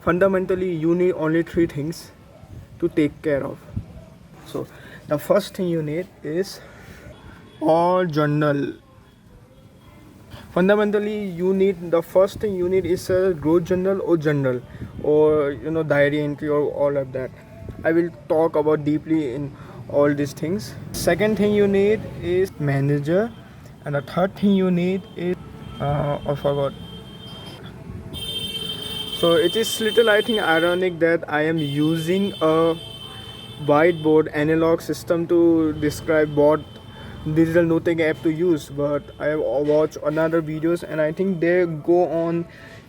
Fundamentally, you need only three things to take care of. So the first thing you need is or journal. Fundamentally, you need the first thing you need is a growth journal or diary entry or all of that. I will talk about deeply in all these things. Second thing you need is manager, and the third thing you need is I forgot. So it is little, I think, ironic that I am using a whiteboard analog system to describe what digital noting app to use, but I have watched another videos and I think they go on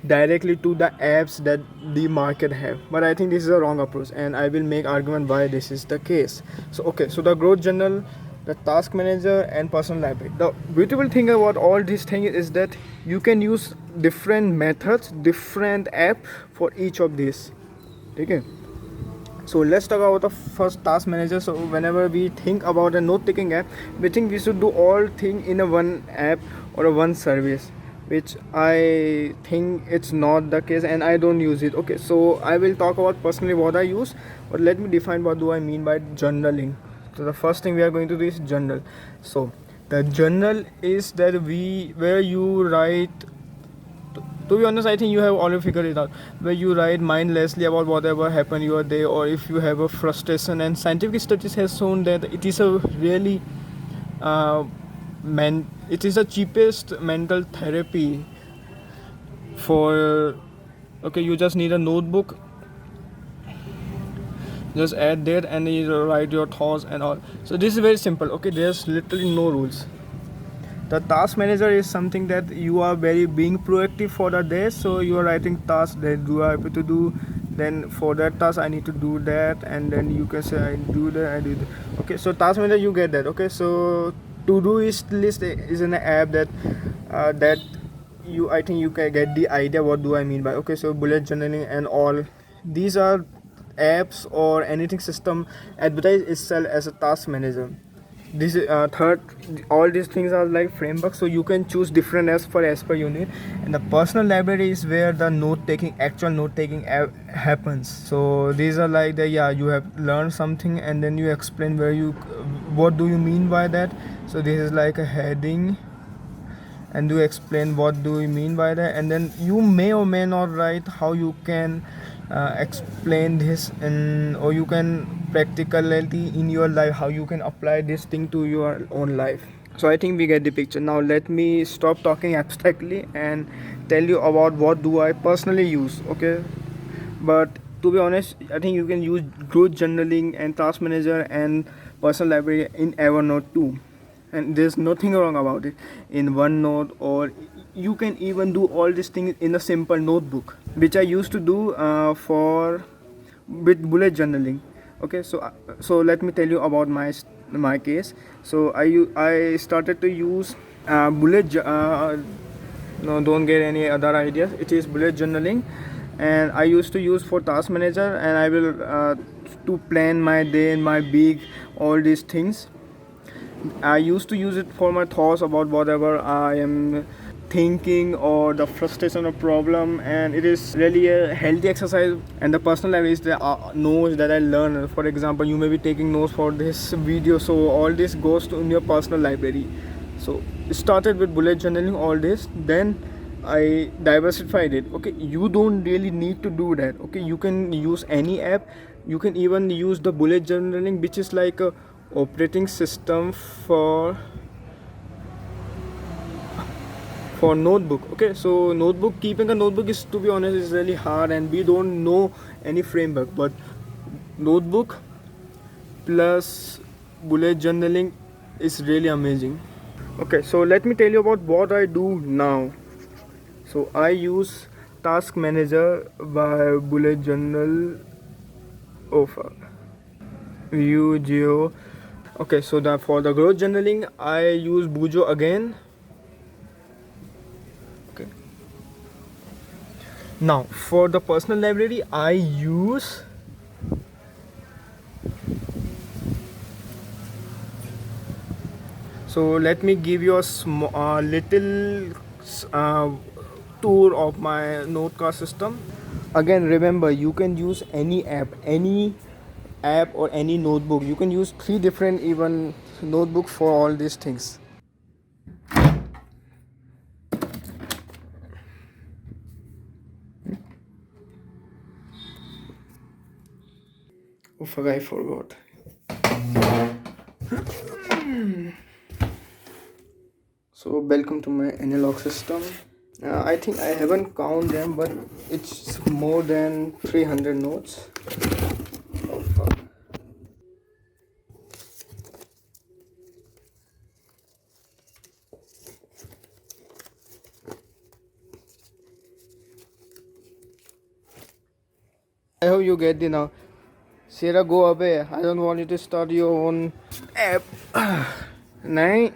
directly to the apps that the market have, but I think this is a wrong approach and I will make argument why this is the case. So okay, so the growth journal, the task manager and personal library. The beautiful thing about all these things is that you can use different methods, different app for each of these. Okay, so let's talk about the first task manager. So whenever we think about a note taking app, we think we should do all thing in a one app or a one service, which I think it's not the case and I don't use it. Okay, so I will talk about personally what I use, but let me define what do I mean by journaling. So the first thing we are going to do is journal. So the journal is that where you write, to be honest, I think you have already figured it out, where you write mindlessly about whatever happened your day, or if you have a frustration. And scientific studies has shown that it is a really it is the cheapest mental therapy for. Okay, you just need a notebook, just add there and you write your thoughts and all. So this is very simple. Okay, there's literally no rules. The task manager is something that you are very being proactive for the day, so you are writing tasks that do I have to do, then for that task I need to do that, and then you can say I do that, I do that. Okay, so task manager, you get that. Okay, so to-do list is an app that I think you can get the idea what do I mean by. Okay, so bullet journaling and all these are apps or anything system advertise itself as a task manager. This third, all these things are like framework, so you can choose different apps for as per you need. And the personal library is where the actual note taking happens. So these are like the, yeah, you have learned something and then you explain what do you mean by that. So this is like a heading and you explain what do you mean by that, and then you may or may not write how you can explain this, or you can practicality in your life, how you can apply this thing to your own life. So I think we get the picture. Now let me stop talking abstractly and tell you about what do I personally use. Okay, but to be honest, I think you can use growth journaling and task manager and personal library in Evernote too, and there's nothing wrong about it in OneNote, or you can even do all these things in a simple notebook, which I used to do for with bullet journaling. Okay, so let me tell you about my case. So I started to use no, don't get any other ideas, it is bullet journaling, and I used to use for task manager, and I will to plan my day and my big all these things. I used to use it for my thoughts about whatever I am thinking or the frustration or problem, and it is really a healthy exercise. And the personal library is the notes that I learn. For example, you may be taking notes for this video, so all this goes to in your personal library. So it started with bullet journaling, all this, then I diversified it. Okay, you don't really need to do that. Okay, you can use any app. You can even use the bullet journaling, which is like a operating system for notebook. Okay, so keeping a notebook is, to be honest, is really hard, and we don't know any framework, but notebook plus bullet journaling is really amazing. Okay, so let me tell you about what I do now. So I use task manager by bullet journal offer BUJO. Okay, so for the growth journaling I use BUJO again. Okay, now for the personal library I use so let me give you a little tour of my notecard system. Again, remember, you can use any app or any notebook. You can use 3 different even notebook for all these things. Oh fuck, I forgot. So welcome to my analog system. I think I haven't count them, but it's more than 300 notes. Oh fuck. I hope you get the now. Sarah, go away. I don't want you to start your own app. Nine.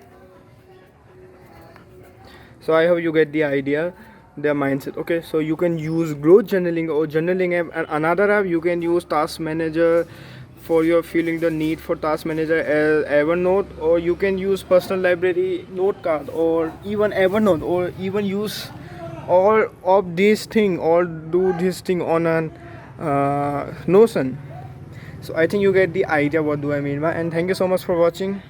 So I hope you get the idea, the mindset. Okay, so you can use growth journaling or journaling app, and another app you can use task manager for your feeling the need for task manager as Evernote, or you can use personal library note card, or even Evernote, or even use all of these thing, or do this thing on an Notion. So I think you get the idea what do I mean by, and thank you so much for watching.